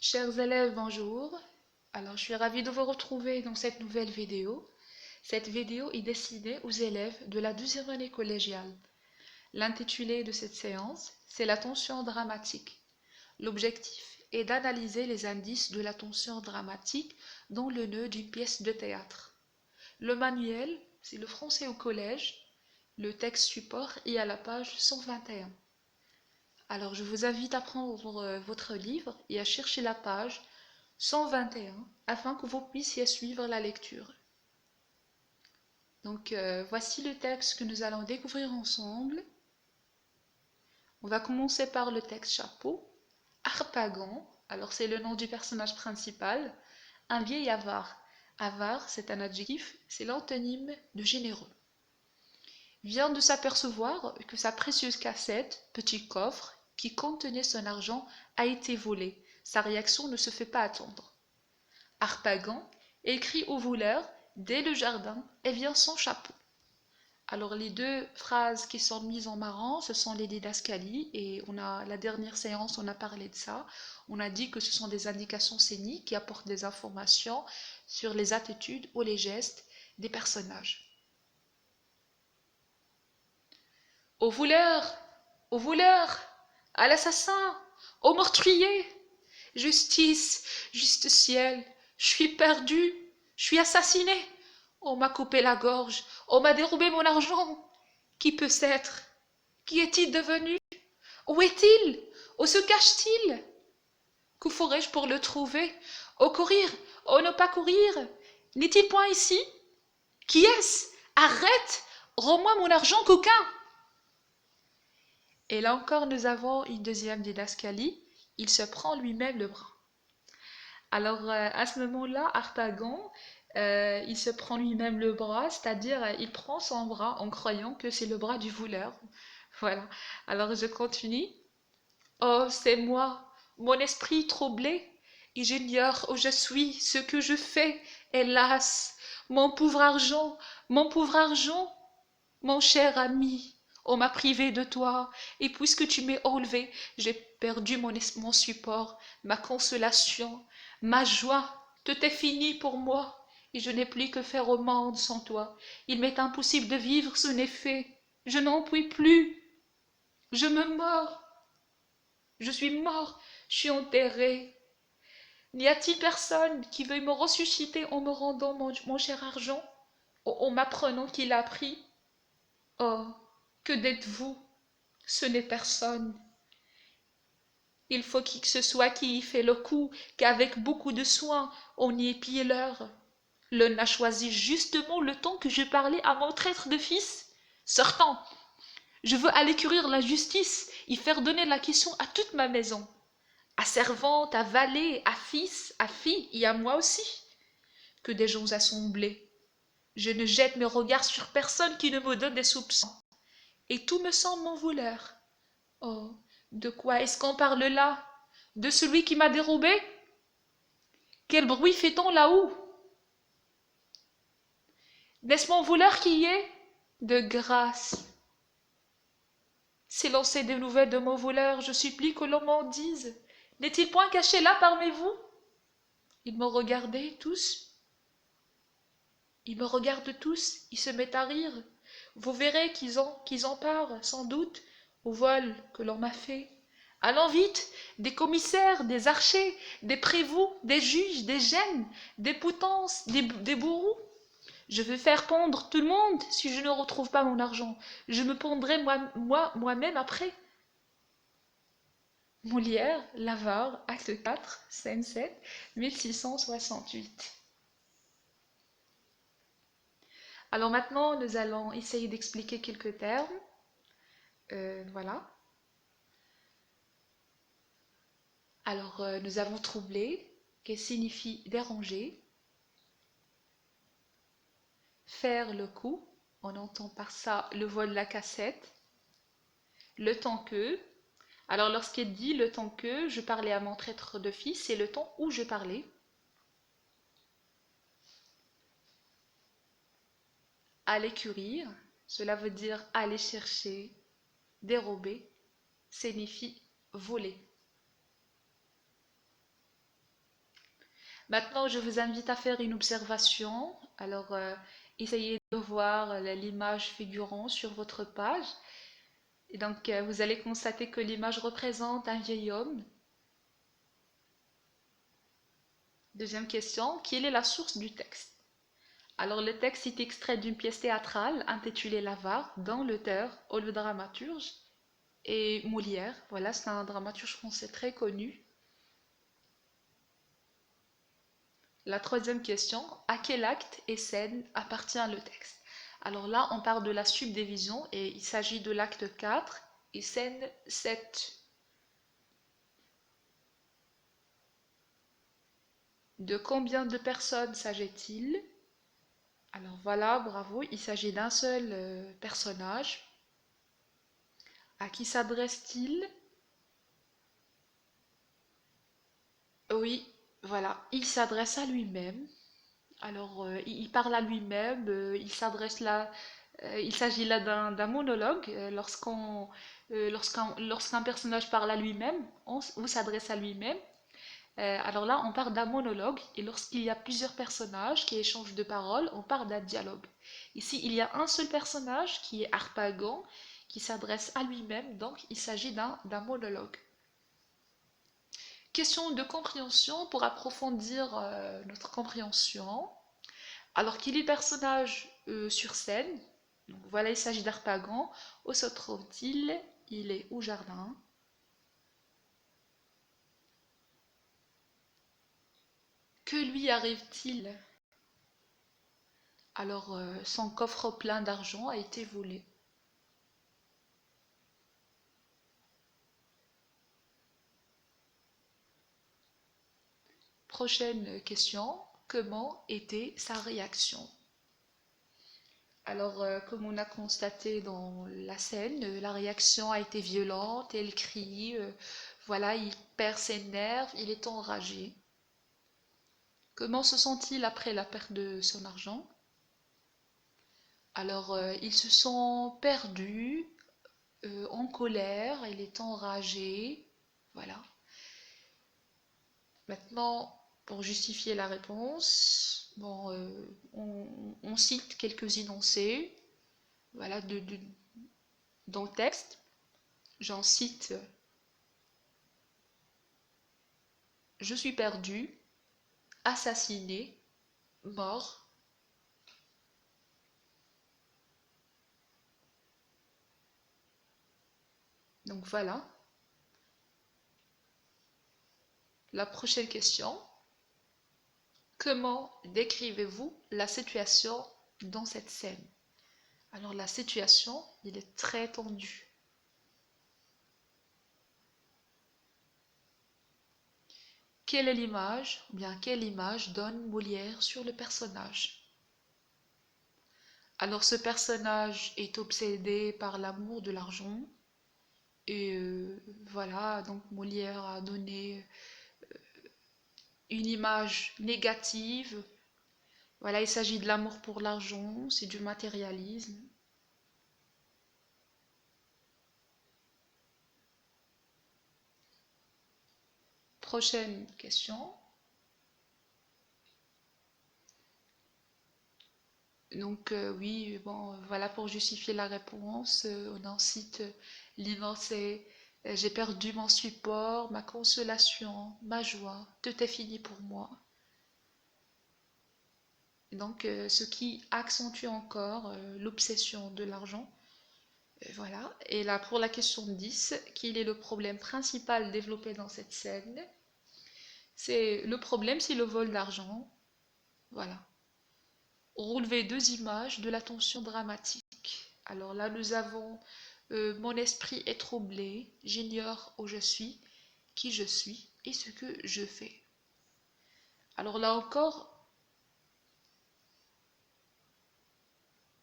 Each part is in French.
Chers élèves, bonjour. Alors, je suis ravie de vous retrouver dans cette nouvelle vidéo. Cette vidéo est destinée aux élèves de la deuxième année collégiale. L'intitulé de cette séance, c'est la tension dramatique. L'objectif est d'analyser les indices de la tension dramatique dans le nœud d'une pièce de théâtre. Le manuel, c'est le français au collège. Le texte support est à la page 121. Alors, je vous invite à prendre votre livre et à chercher la page 121 afin que vous puissiez suivre la lecture. Donc, voici le texte que nous allons découvrir ensemble. On va commencer par le texte chapeau. Harpagon, alors c'est le nom du personnage principal, un vieil avare. Avare, c'est un adjectif, c'est l'antonyme de généreux. Vient de s'apercevoir que sa précieuse cassette, petit coffre, qui contenait son argent, a été volée. Sa réaction ne se fait pas attendre. Harpagon écrit au voleur dès le jardin et vient sans chapeau. Alors les deux phrases qui sont mises en marrant, ce sont les didascalies et la dernière séance on a parlé de ça. On a dit que ce sont des indications scéniques qui apportent des informations sur les attitudes ou les gestes des personnages. Au voleur, au voleur, à l'assassin, au meurtrier. Justice, juste ciel, je suis perdu, je suis assassiné. On m'a coupé la gorge, on m'a dérobé mon argent. Qui peut s'être? Qui est-il devenu? Où est-il? Où se cache-t-il? Que ferai-je pour le trouver? Oh courir, oh ne pas courir. N'est-il point ici? Qui est-ce? Arrête! Rends-moi mon argent, coquin! Et là encore, nous avons une deuxième didascalie. Il se prend lui-même le bras. Alors, à ce moment-là, Harpagon, il se prend lui-même le bras, c'est-à-dire il prend son bras en croyant que c'est le bras du voleur. Voilà. Alors, je continue. Oh, c'est moi, mon esprit troublé, et j'ignore où je suis, ce que je fais. Hélas, mon pauvre argent, mon cher ami, on m'a privé de toi, et puisque tu m'es enlevé, j'ai perdu mon support, ma consolation, ma joie. Tout est fini pour moi, et je n'ai plus que faire au monde sans toi. Il m'est impossible de vivre, ce n'est fait. Je n'en puis plus. Je me mords. Je suis mort. Je suis enterré. N'y a-t-il personne qui veuille me ressusciter en me rendant mon cher argent, en m'apprenant qu'il a pris? Oh, que dites-vous? Ce n'est personne. Il faut qui que ce soit qui y fait le coup, qu'avec beaucoup de soin on y épie l'heure. L'un a choisi justement le temps que je parlais à mon traître de fils. Sortant, je veux aller cueillir la justice, y faire donner la question à toute ma maison, à servante, à valet, à fils, à fille, et à moi aussi. Que des gens assemblés. Je ne jette mes regards sur personne qui ne me donne des soupçons. Et tout me semble mon voleur. Oh, de quoi est-ce qu'on parle là? De celui qui m'a dérobé? Quel bruit fait-on là-haut? N'est-ce mon voleur qui y est? De grâce, s'élancez des nouvelles de mon voleur, je supplie que l'on m'en dise. N'est-il point caché là parmi vous? Ils me regardaient tous. Ils me regardent tous, ils se mettent à rire. Vous verrez qu'ils en parlent, sans doute, au vol que l'on m'a fait. Allons vite, des commissaires, des archers, des prévôts, des juges, des gènes, des potences, des bourreaux. Je vais faire pendre tout le monde si je ne retrouve pas mon argent. Je me pendrai moi-même après. Molière, l'Avare, acte 4, scène 7, 1668. Alors maintenant, nous allons essayer d'expliquer quelques termes. Voilà. Alors, nous avons troublé, qui signifie déranger. Faire le coup, on entend par ça le vol de la cassette. Le temps que. Alors, lorsqu'il dit le temps que je parlais à mon traître de fils, c'est le temps où je parlais. Aller cueillir, cela veut dire aller chercher, dérober, signifie voler. Maintenant, je vous invite à faire une observation. Alors, essayez de voir l'image figurant sur votre page. Et donc, vous allez constater que l'image représente un vieil homme. Deuxième question, quelle est la source du texte? Alors, le texte est extrait d'une pièce théâtrale intitulée L'Avare, dont l'auteur ou le dramaturge est Molière. Voilà, c'est un dramaturge français très connu. La troisième question, à quel acte et scène appartient le texte? Alors là, on parle de la subdivision et il s'agit de l'acte 4 et scène 7. De combien de personnes s'agit-il? Alors voilà, bravo, il s'agit d'un seul personnage. À qui s'adresse-t-il? Oui, voilà, il s'adresse à lui-même. Alors, il parle à lui-même, il s'adresse là, il s'agit là d'un monologue. Lorsqu'un personnage parle à lui-même, ou s'adresse à lui-même, alors là, on parle d'un monologue. Et lorsqu'il y a plusieurs personnages qui échangent de paroles, on parle d'un dialogue. Ici, il y a un seul personnage qui est Harpagon, qui s'adresse à lui-même, donc il s'agit d'un monologue. Question de compréhension pour approfondir notre compréhension. Alors qu'il est personnage sur scène, donc voilà, il s'agit d'Harpagon. Où se trouve-t-il? Il est au jardin. Que lui arrive-t-il? Alors, son coffre plein d'argent a été volé. Prochaine question. Comment était sa réaction? Alors, comme on a constaté dans la scène, la réaction a été violente, elle crie, voilà, il perd ses nerfs, il est enragé. Comment se sent-il après la perte de son argent? Alors, il se sent perdu, en colère, il est enragé, voilà. Maintenant, pour justifier la réponse, bon, on cite quelques énoncés, voilà, dans le texte. J'en cite: je suis perdu, assassiné, mort. Donc voilà. La prochaine question. Comment décrivez-vous la situation dans cette scène? Alors la situation, il est très tendu. Quelle est l'image, ou bien quelle image donne Molière sur le personnage? Alors ce personnage est obsédé par l'amour de l'argent et voilà, donc Molière a donné une image négative. Voilà, il s'agit de l'amour pour l'argent, c'est du matérialisme. Prochaine question. Donc oui, bon, voilà pour justifier la réponse, on en cite l'énoncé: j'ai perdu mon support, ma consolation, ma joie, tout est fini pour moi. Donc ce qui accentue encore l'obsession de l'argent. Voilà. Et là pour la question 10, quel est le problème principal développé dans cette scène? C'est le problème, c'est le vol d'argent. Voilà. Relever deux images de la tension dramatique. Alors là, nous avons mon esprit est troublé, j'ignore où je suis, qui je suis et ce que je fais. Alors là encore,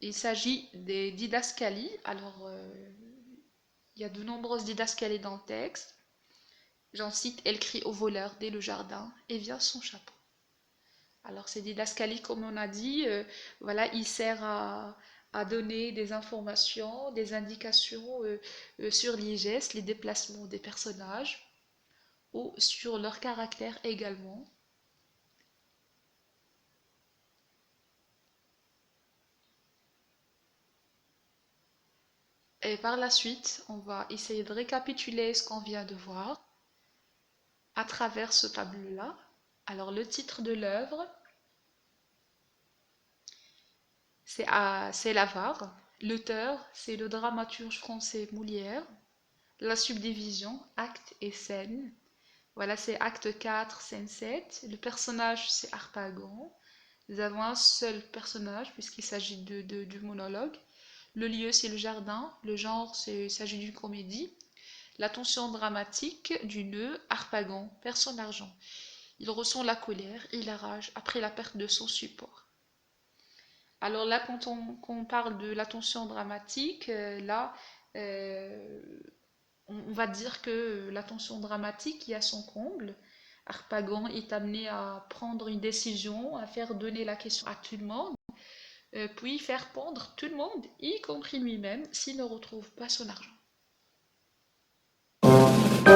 il s'agit des didascalies. Alors, il y a de nombreuses didascalies dans le texte. J'en cite: elle crie au voleur dès le jardin et vient son chapeau. Alors, ces didascalies, comme on a dit, voilà, il sert à donner des informations, des indications sur les gestes, les déplacements des personnages ou sur leur caractère également. Et par la suite, on va essayer de récapituler ce qu'on vient de voir à travers ce tableau-là. Alors, le titre de l'œuvre, c'est l'Avare. L'auteur, c'est le dramaturge français Molière. La subdivision, acte et scène. Voilà, c'est acte 4, scène 7. Le personnage, c'est Harpagon. Nous avons un seul personnage puisqu'il s'agit du monologue. Le lieu, c'est le jardin. Le genre, il s'agit d'une comédie. La tension dramatique du nœud, Harpagon perd son argent. Il ressent la colère et la rage après la perte de son support. Alors là, quand on parle de la tension dramatique, euh, on va dire que la tension dramatique y a son comble. Harpagon est amené à prendre une décision, à faire donner la question à tout le monde, puis faire pendre tout le monde, y compris lui-même, s'il ne retrouve pas son argent. Voilà,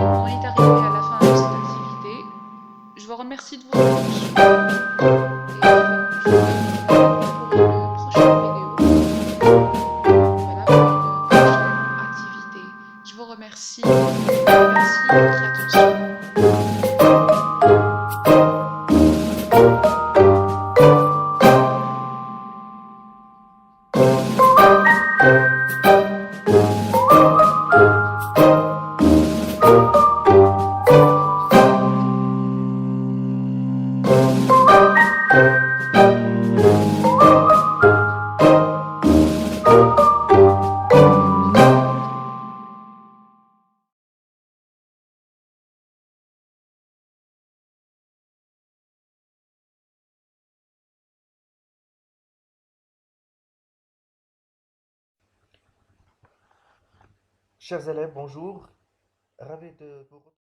on est arrivé à la fin de cette activité. Je vous remercie de votre attention et je vous dis pour une prochaine vidéo. Voilà, pour une prochaine activité. Je vous remercie et merci de votre attention. Chers élèves, bonjour. Ravi de vous retrouver.